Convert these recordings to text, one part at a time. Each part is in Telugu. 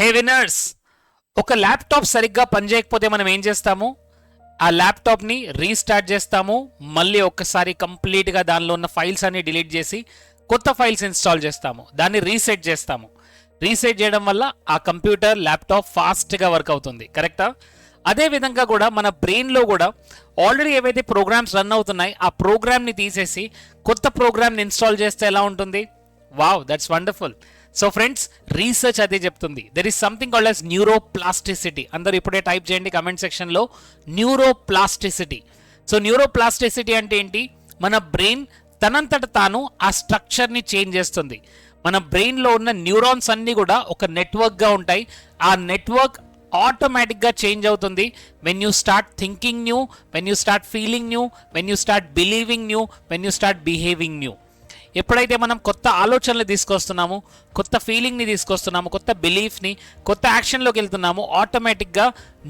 హే విన్నర్స్, ఒక ల్యాప్టాప్ సరిగ్గా పనిచేయకపోతే మనం ఏం చేస్తాము? ఆ ల్యాప్టాప్ని రీస్టార్ట్ చేస్తాము, మళ్ళీ ఒక్కసారి కంప్లీట్గా దానిలో ఉన్న ఫైల్స్ అన్ని డిలీట్ చేసి కొత్త ఫైల్స్ ఇన్స్టాల్ చేస్తాము, దాన్ని రీసెట్ చేస్తాము. రీసెట్ చేయడం వల్ల ఆ కంప్యూటర్ ల్యాప్టాప్ ఫాస్ట్గా వర్క్ అవుతుంది, కరెక్టా? అదే విధంగా కూడా మన బ్రెయిన్లో కూడా ఆల్రెడీ ఏవైతే ప్రోగ్రామ్స్ రన్ అవుతున్నాయి ఆ ప్రోగ్రామ్ని తీసేసి కొత్త ప్రోగ్రామ్ని ఇన్స్టాల్ చేస్తే ఎలా ఉంటుంది? Wow, that's wonderful. So friends, research అదే చెప్తుంది. There is something called as neuroplasticity. అందరూ ఇప్పుడే టైప్ చేయండి కమెంట్ సెక్షన్లో, న్యూరోప్లాస్టిసిటీ. సో న్యూరోప్లాస్టిసిటీ అంటే ఏంటి? మన బ్రెయిన్ తనంతట తాను ఆ స్ట్రక్చర్ని చేంజ్ చేస్తుంది. మన బ్రెయిన్లో ఉన్న న్యూరాన్స్ అన్నీ కూడా ఒక నెట్వర్క్గా ఉంటాయి. ఆ నెట్వర్క్ ఆటోమేటిక్గా చేంజ్ అవుతుంది when you start thinking new, when you start feeling new, when you start believing new, when you start behaving new. ఎప్పుడైతే మనం కొత్త ఆలోచనలు తీసుకొస్తున్నాము, కొత్త ఫీలింగ్ని తీసుకొస్తున్నాము, కొత్త బిలీఫ్ని, కొత్త యాక్షన్లోకి వెళ్తున్నాము, ఆటోమేటిక్గా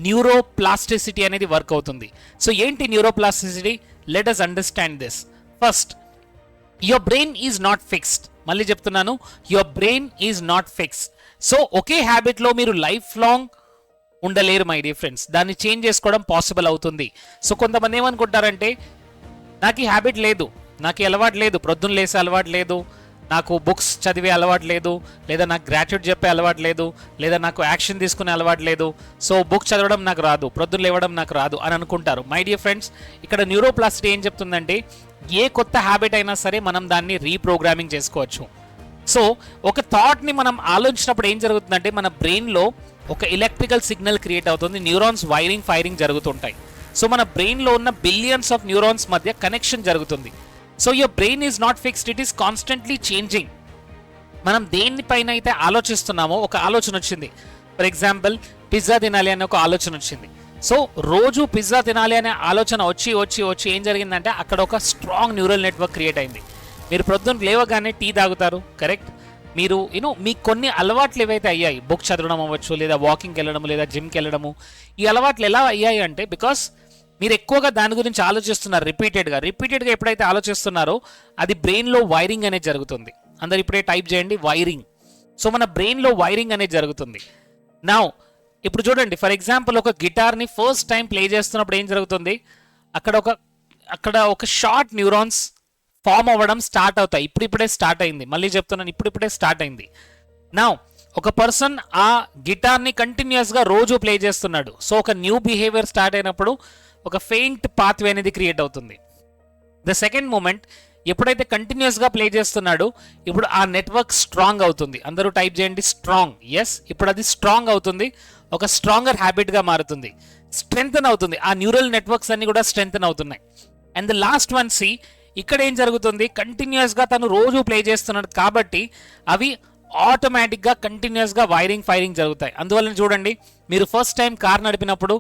న్యూరోప్లాస్టిసిటీ అనేది వర్క్ అవుతుంది. సో ఏంటి neuroplasticity? Let us understand this. First, your brain is not fixed. మళ్ళీ చెప్తున్నాను, your brain is not fixed. So ఒకే హ్యాబిట్లో మీరు లైఫ్ లాంగ్ ఉండలేరు మై డియర్ ఫ్రెండ్స్. దాన్ని చేంజ్ చేసుకోవడం పాసిబుల్ అవుతుంది. సో కొంతమంది ఏమనుకుంటారంటే, నాకు ఈ హ్యాబిట్ లేదు, నాకు ఈ అలవాటు లేదు, ప్రొద్దున లేసే అలవాటు లేదు, నాకు బుక్స్ చదివే అలవాటు లేదు, లేదా నాకు గ్రాట్యూడ్ చెప్పే అలవాటు లేదు, లేదా నాకు యాక్షన్ తీసుకునే అలవాటు లేదు, సో బుక్ చదవడం నాకు రాదు, ప్రొద్దున లేవడం నాకు రాదు అని అనుకుంటారు. మై డియర్ ఫ్రెండ్స్, ఇక్కడ న్యూరోప్లాస్టిసిటీ ఏం చెప్తుందంటే, ఏ కొత్త హ్యాబిట్ అయినా సరే మనం దాన్ని రీప్రోగ్రామింగ్ చేసుకోవచ్చు. సో ఒక థాట్ని మనం ఆలోచించినప్పుడు ఏం జరుగుతుందంటే, మన బ్రెయిన్లో ఒక ఎలక్ట్రికల్ సిగ్నల్ క్రియేట్ అవుతుంది, న్యూరాన్స్ వైరింగ్ ఫైరింగ్ జరుగుతుంటాయి. సో మన బ్రెయిన్లో ఉన్న బిలియన్స్ ఆఫ్ న్యూరాన్స్ మధ్య కనెక్షన్ జరుగుతుంది. So your brain is not fixed, it is constantly changing. మనం దేనిపైన అయితే ఆలోచిస్తున్నామో, ఒక ఆలోచన వచ్చింది, ఫర్ ఎగ్జాంపుల్ పిజ్జా తినాలి అనే ఒక ఆలోచన వచ్చింది. సో రోజు పిజ్జా తినాలి అనే ఆలోచన వచ్చి వచ్చి వచ్చి ఏం జరిగిందంటే, అక్కడ ఒక స్ట్రాంగ్ న్యూరల్ నెట్వర్క్ క్రియేట్ అయింది. మీరు ప్రొద్దున లేవగానే టీ తాగుతారు, కరెక్ట్? మీరు మీ కొన్ని అలవాట్లు ఏవైతే అయ్యాయి, బుక్ చదవడం అవ్వచ్చు, లేదా వాకింగ్కి వెళ్ళడము, లేదా జిమ్కి వెళ్ళడము, ఈ అలవాట్లు ఎలా అయ్యాయి అంటే, బికాస్ మీరు ఎక్కువగా దాని గురించి ఆలోచిస్తున్నారు రిపీటెడ్గా ఎప్పుడైతే ఆలోచిస్తున్నారో అది బ్రెయిన్లో వైరింగ్ అనేది జరుగుతుంది. అందరు ఇప్పుడే టైప్ చేయండి, వైరింగ్. సో మన బ్రెయిన్లో వైరింగ్ అనేది జరుగుతుంది. నా ఇప్పుడు చూడండి, ఫర్ ఎగ్జాంపుల్ ఒక గిటార్ని ఫస్ట్ టైం ప్లే చేస్తున్నప్పుడు ఏం జరుగుతుంది? అక్కడ ఒక షార్ట్ న్యూరాన్స్ ఫామ్ అవ్వడం స్టార్ట్ అవుతాయి. ఇప్పుడిప్పుడే స్టార్ట్ అయింది, మళ్ళీ చెప్తున్నాను, ఇప్పుడిప్పుడే స్టార్ట్ అయింది. నా ఒక పర్సన్ ఆ గిటార్ని కంటిన్యూస్గా రోజు ప్లే చేస్తున్నాడు. సో ఒక న్యూ బిహేవియర్ స్టార్ట్ అయినప్పుడు ఒక ఫెయింట్ పాత్వే అనేది క్రియేట్ అవుతుంది. ద సెకండ్ మూమెంట్, ఎప్పుడైతే కంటిన్యూస్గా ప్లే చేస్తున్నాడో ఇప్పుడు ఆ నెట్వర్క్ స్ట్రాంగ్ అవుతుంది. అందరూ టైప్ చేయండి, స్ట్రాంగ్. ఎస్, ఇప్పుడు అది స్ట్రాంగ్ అవుతుంది, ఒక స్ట్రాంగర్ హ్యాబిట్గా మారుతుంది, స్ట్రెంగ్తన్ అవుతుంది. ఆ న్యూరల్ నెట్వర్క్స్ అన్ని కూడా స్ట్రెంగ్తన్ అవుతున్నాయి. And the last one, C, ఇక్కడ ఏం జరుగుతుంది? కంటిన్యూస్గా తను రోజు ప్లే చేస్తున్నాడు కాబట్టి అవి ఆటోమేటిక్గా కంటిన్యూస్గా వైరింగ్ ఫైరింగ్ జరుగుతాయి. అందువల్ల చూడండి, మీరు ఫస్ట్ టైం కార్ నడిపినప్పుడు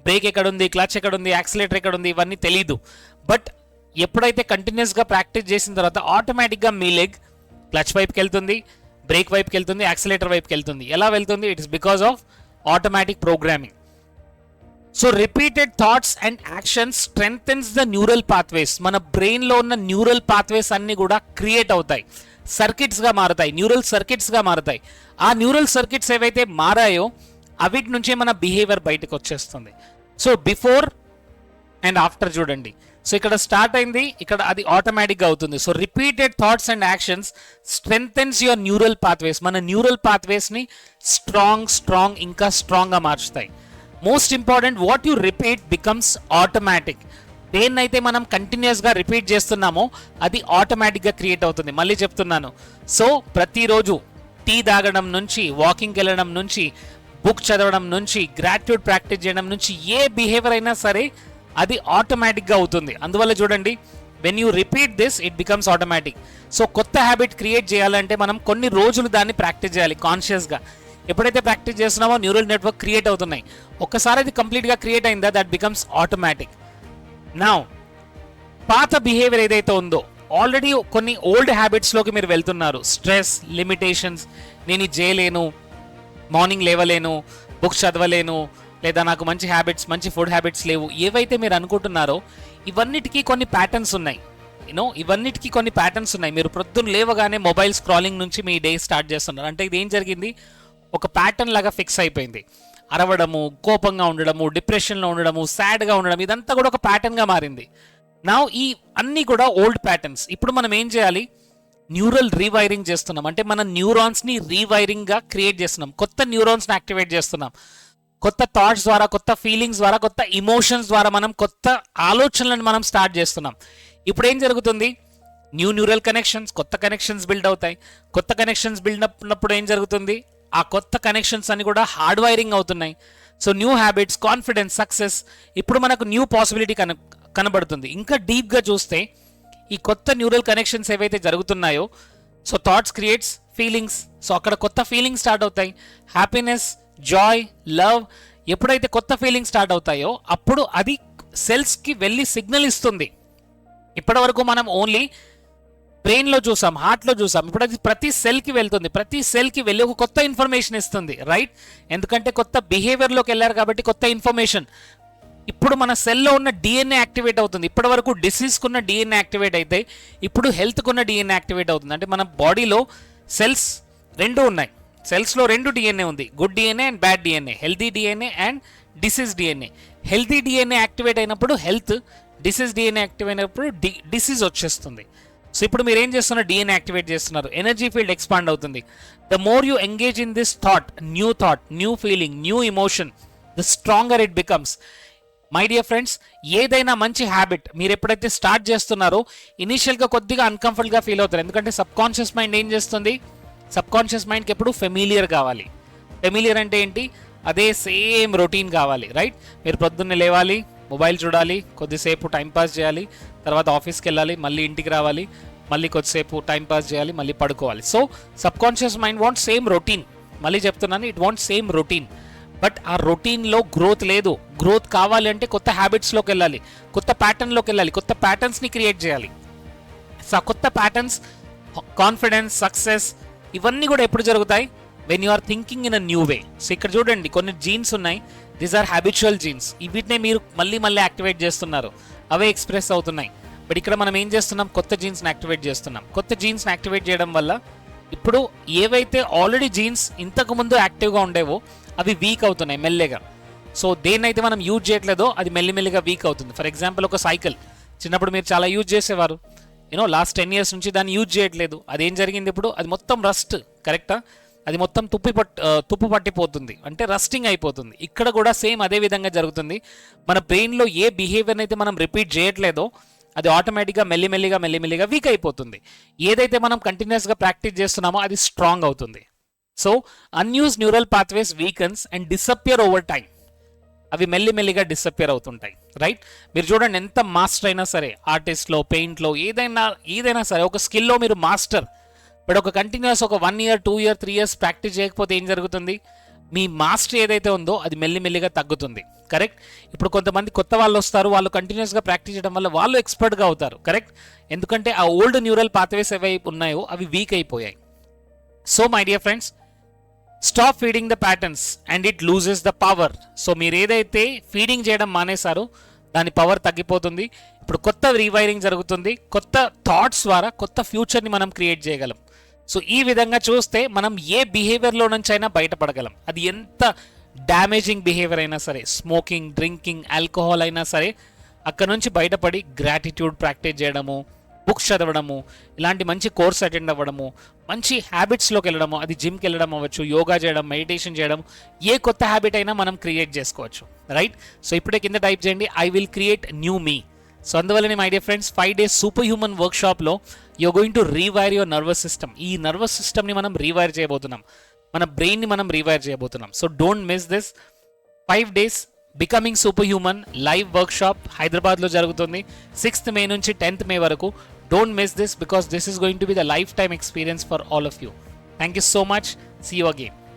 బ్రేక్ ఎక్కడుంది, క్లచ్ ఎక్కడుంది, యాక్సిలేటర్ ఎక్కడుంది, ఇవన్నీ తెలీదు. బట్ ఎప్పుడైతే కంటిన్యూస్గా ప్రాక్టీస్ చేసిన తర్వాత ఆటోమేటిక్గా మీ లెగ్ క్లచ్ వైపుకి వెళ్తుంది, బ్రేక్ వైపుకి వెళ్తుంది, యాక్సిలేటర్ వైపుకి వెళ్తుంది. ఎలా వెళ్తుంది? It is because of automatic programming. So repeated thoughts and actions strengthens the neural pathways. మన బ్రెయిన్లో ఉన్న న్యూరల్ పాత్వేస్ అన్ని కూడా క్రియేట్ అవుతాయి, సర్కిట్స్గా మారుతాయి, న్యూరల్ సర్కిట్స్గా మారుతాయి. ఆ న్యూరల్ సర్కిట్స్ ఏవైతే మారాయో అవిటి నుంచే మన బిహేవియర్ బయటకు వచ్చేస్తుంది. సో బిఫోర్ అండ్ ఆఫ్టర్ చూడండి. సో ఇక్కడ స్టార్ట్ అయింది, ఇక్కడ అది ఆటోమేటిక్గా అవుతుంది. So repeated thoughts and actions strengthens your neural pathways. మన న్యూరల్ పాత్వేస్ని స్ట్రాంగ్ ఇంకా స్ట్రాంగ్గా మార్చుతాయి. Most important, what you repeat becomes automatic. దేన్నైతే మనం కంటిన్యూస్గా రిపీట్ చేస్తున్నామో అది ఆటోమేటిక్గా క్రియేట్ అవుతుంది. మళ్ళీ చెప్తున్నాను, సో ప్రతిరోజు టీ తాగడం నుంచి, వాకింగ్కి వెళ్ళడం నుంచి, బుక్ చదవడం నుంచి, గ్రాట్యూడ్ ప్రాక్టీస్ చేయడం నుంచి, ఏ బిహేవియర్ అయినా సరే అది ఆటోమేటిక్గా అవుతుంది. అందువల్ల చూడండి, when you repeat this it becomes automatic. So కొత్త హ్యాబిట్ క్రియేట్ చేయాలంటే మనం కొన్ని రోజులు దాన్ని ప్రాక్టీస్ చేయాలి కాన్షియస్గా. ఎప్పుడైతే ప్రాక్టీస్ చేస్తున్నామో న్యూరల్ నెట్వర్క్ క్రియేట్ అవుతున్నాయి. ఒక్కసారి అది కంప్లీట్గా క్రియేట్ అయిందా, దట్ బికమ్స్ ఆటోమేటిక్. నా పాత బిహేవియర్ ఏదైతే ఉందో, ఆల్రెడీ కొన్ని ఓల్డ్ హ్యాబిట్స్లోకి మీరు వెళ్తున్నారు. స్ట్రెస్, లిమిటేషన్స్, నేను ఇది చేయలేను, మార్నింగ్ లేవలేను, బుక్స్ చదవలేను, లేదా నాకు మంచి హ్యాబిట్స్, మంచి ఫుడ్ హ్యాబిట్స్ లేవు, ఏవైతే మీరు అనుకుంటున్నారో ఇవన్నిటికీ కొన్ని ప్యాటర్న్స్ ఉన్నాయి. ఇవన్నిటికీ కొన్ని ప్యాటర్న్స్ ఉన్నాయి. మీరు ప్రొద్దున లేవగానే మొబైల్ స్క్రాలింగ్ నుంచి మీ డే స్టార్ట్ చేస్తున్నారు అంటే ఇది ఏం జరిగింది? ఒక ప్యాటర్న్ లాగా ఫిక్స్ అయిపోయింది. అరవడము, కోపంగా ఉండడము, డిప్రెషన్లో ఉండడము, సాడ్గా ఉండడం, ఇదంతా కూడా ఒక ప్యాటర్న్గా మారింది. నా ఈ అన్నీ కూడా ఓల్డ్ ప్యాటర్న్స్. ఇప్పుడు మనం ఏం చేయాలి? న్యూరల్ రీవైరింగ్ చేస్తున్నాం. అంటే మన న్యూరాన్స్ని రీవైరింగ్గా క్రియేట్ చేస్తున్నాం, కొత్త న్యూరాన్స్ని యాక్టివేట్ చేస్తున్నాం. కొత్త థాట్స్ ద్వారా, కొత్త ఫీలింగ్స్ ద్వారా, కొత్త ఇమోషన్స్ ద్వారా మనం కొత్త ఆలోచనలను మనం స్టార్ట్ చేస్తున్నాం. ఇప్పుడు ఏం జరుగుతుంది? న్యూ న్యూరల్ కనెక్షన్స్, కొత్త కనెక్షన్స్ బిల్డ్ అవుతాయి. కొత్త కనెక్షన్స్ బిల్డ్ అయినప్పుడు ఏం జరుగుతుంది? ఆ కొత్త కనెక్షన్స్ అన్ని కూడా హార్డ్ వైరింగ్ అవుతున్నాయి. So new habits, confidence, success, ఇప్పుడు మనకు న్యూ పాసిబిలిటీ కనబడుతుంది. ఇంకా డీప్గా చూస్తే ఈ కొత్త న్యూరల్ కనెక్షన్స్ ఏవైతే జరుగుతున్నాయో, so thoughts creates feelings. So అక్కడ కొత్త ఫీలింగ్స్ స్టార్ట్ అవుతాయి. Happiness, Joy, love. ఎప్పుడైతే కొత్త ఫీలింగ్స్ స్టార్ట్ అవుతాయో అప్పుడు అది సెల్స్కి వెళ్ళి సిగ్నల్ ఇస్తుంది. ఇప్పటి వరకు మనం ఓన్లీ బ్రెయిన్లో చూసాం, హార్ట్లో చూసాం. ఇప్పుడు అది ప్రతి సెల్కి వెళ్తుంది. ప్రతి సెల్కి వెళ్ళి ఒక కొత్త ఇన్ఫర్మేషన్ ఇస్తుంది, రైట్? ఎందుకంటే కొత్త బిహేవియర్లోకి వెళ్ళారు కాబట్టి కొత్త ఇన్ఫర్మేషన్. ఇప్పుడు మన సెల్లో ఉన్న డిఎన్ఏ యాక్టివేట్ అవుతుంది. ఇప్పటి వరకు డిసీజ్కున్న డిఎన్ఏ యాక్టివేట్ అయితే ఇప్పుడు హెల్త్కున్న డిఎన్ఏ యాక్టివేట్ అవుతుంది. అంటే మన బాడీలో సెల్స్ రెండు ఉన్నాయి. సెల్స్లో రెండు డిఎన్ఏ ఉంది, good DNA and bad DNA, healthy DNA and disease DNA. Healthy DNA activate అయినప్పుడు హెల్త్, డిసీజ్ డిఎన్ఏ యాక్టివేట్ అయినప్పుడు డిసీజ్ వచ్చేస్తుంది. సో ఇప్పుడు మీరు ఏం చేస్తున్నారు? డిఎన్ఏ యాక్టివేట్ చేస్తున్నారు, ఎనర్జీ ఫీల్డ్ ఎక్స్పాండ్ అవుతుంది. The more you engage in this thought, new feeling, new emotion, the stronger it becomes. My dear friends, ఏదైనా మంచి హ్యాబిట్ మీరు ఎప్పుడైతే స్టార్ట్ చేస్తున్నారో ఇనీషియల్గా కొద్దిగా అన్కంఫర్టబుల్గా ఫీల్ అవుతారు. ఎందుకంటే సబ్ కాన్షియస్ మైండ్ ఏం చేస్తుంది? సబ్ కాన్షియస్ మైండ్కి ఎప్పుడు ఫెమిలియర్ కావాలి. ఫెమిలియర్ అంటే ఏంటి? అదే సేమ్ రొటీన్ కావాలి, రైట్? మీరు పొద్దున్నే లేవాలి, మొబైల్ చూడాలి, కొద్దిసేపు టైంపాస్ చేయాలి, తర్వాత ఆఫీస్కి వెళ్ళాలి, మళ్ళీ ఇంటికి రావాలి, మళ్ళీ కొద్దిసేపు టైంపాస్ చేయాలి, మళ్ళీ పడుకోవాలి. So sub conscious mind want same routine. మళ్ళీ చెప్తున్నాను, it want same routine. But ఆ రొటీన్లో గ్రోత్ లేదు. గ్రోత్ కావాలి అంటే కొత్త హ్యాబిట్స్లోకి వెళ్ళాలి, కొత్త ప్యాటర్న్లోకి వెళ్ళాలి, కొత్త ప్యాటర్న్స్ని క్రియేట్ చేయాలి. సో ఆ కొత్త ప్యాటర్న్స్, కాన్ఫిడెన్స్, సక్సెస్, ఇవన్నీ కూడా ఎప్పుడు జరుగుతాయి? When you are thinking in a new way. So ఇక్కడ చూడండి, కొన్ని జీన్స్ ఉన్నాయి, దీస్ ఆర్ హ్యాబిచువల్ జీన్స్. వీటినే మీరు మళ్ళీ యాక్టివేట్ చేస్తున్నారు, అవే ఎక్స్ప్రెస్ అవుతున్నాయి. బట్ ఇక్కడ మనం ఏం చేస్తున్నాం? కొత్త జీన్స్ని యాక్టివేట్ చేస్తున్నాం. కొత్త జీన్స్ని యాక్టివేట్ చేయడం వల్ల ఇప్పుడు ఏవైతే ఆల్రెడీ జీన్స్ ఇంతకుముందు యాక్టివ్గా ఉండేవో అవి వీక్ అవుతున్నాయి మెల్లగా. సో దేన్నైతే మనం యూజ్ చేయట్లేదో అది మెల్లిమెల్లిగా వీక్ అవుతుంది. ఫర్ ఎగ్జాంపుల్, ఒక సైకిల్ చిన్నప్పుడు మీరు చాలా యూజ్ చేసేవారు, లాస్ట్ 10 years నుంచి దాన్ని యూజ్ చేయట్లేదు. అదేం జరిగింది? ఇప్పుడు అది మొత్తం రస్ట్, కరెక్టా? అది మొత్తం తుప్పు పట్టిపోతుంది, అంటే రస్టింగ్ అయిపోతుంది. ఇక్కడ కూడా సేమ్ అదే విధంగా జరుగుతుంది. మన బ్రెయిన్లో ఏ బిహేవియర్ అయితే మనం రిపీట్ చేయట్లేదో అది ఆటోమేటిక్గా మెల్లిమెల్లిగా వీక్ అయిపోతుంది. ఏదైతే మనం కంటిన్యూస్గా ప్రాక్టీస్ చేస్తున్నామో అది స్ట్రాంగ్ అవుతుంది. So unused neural pathways weakens and disappear over time. అవి మెల్లిమెల్లిగా డిసపియర్ అవుతుంటాయి, రైట్? మీరు చూడండి, ఎంత మాస్టర్ అయినా సరే, ఆర్టిస్ట్లో, పెయింట్లో, ఏదైనా సరే, ఒక స్కిల్లో మీరు మాస్టర్, బట్ ఒక కంటిన్యూస్ ఒక 1 year, 2 year, 3 years ప్రాక్టీస్ చేయకపోతే ఏం జరుగుతుంది? మీ మాస్టర్ ఏదైతే ఉందో అది మెల్లిమెల్లిగా తగ్గుతుంది, కరెక్ట్? ఇప్పుడు కొంతమంది కొత్త వాళ్ళు వస్తారు, వాళ్ళు కంటిన్యూస్గా ప్రాక్టీస్ చేయడం వల్ల వాళ్ళు ఎక్స్పర్ట్గా అవుతారు, కరెక్ట్? ఎందుకంటే ఆ ఓల్డ్ న్యూరల్ పాత్వేస్ ఏవైపు ఉన్నాయో అవి వీక్ అయిపోయాయి. So my dear friends, stop feeding the patterns and it loses the power. So మీరు ఏదైతే ఫీడింగ్ చేయడం మానేశారో దాని పవర్ తగ్గిపోతుంది. ఇప్పుడు కొత్త రీవైరింగ్ జరుగుతుంది. కొత్త థాట్స్ ద్వారా కొత్త ఫ్యూచర్ని మనం క్రియేట్ చేయగలం. సో ఈ విధంగా చూస్తే మనం ఏ బిహేవియర్లో నుంచి అయినా బయటపడగలం. అది ఎంత డ్యామేజింగ్ బిహేవియర్ అయినా సరే, స్మోకింగ్, డ్రింకింగ్, ఆల్కహాల్ అయినా సరే, అక్కడ నుంచి బయటపడి గ్రాటిట్యూడ్ ప్రాక్టీస్ చేయడము, బుక్స్ చదవడము, ఇలాంటి మంచి కోర్స్ అటెండ్ అవ్వడము, మంచి హ్యాబిట్స్లోకి వెళ్ళడము, అది జిమ్కి వెళ్ళడం అవ్వచ్చు, యోగా చేయడం, మెడిటేషన్ చేయడం, ఏ కొత్త హ్యాబిట్ అయినా మనం క్రియేట్ చేసుకోవచ్చు, రైట్? సో ఇప్పుడే కింద టైప్ చేయండి, I will create new me. So అందువల్లనే my dear friends, 5 days super human వర్క్షాప్లో you're going to rewire your nervous system. ఈ నర్వస్ సిస్టమ్ని మనం రీవైర్ చేయబోతున్నాం, మన బ్రెయిన్ని మనం రీవైర్ చేయబోతున్నాం. So don't miss this 5 days becoming super human live workshop హైదరాబాద్లో జరుగుతుంది 6th May నుంచి 10th May వరకు. Don't miss this because this is going to be the lifetime experience for all of you. Thank you so much. See you again.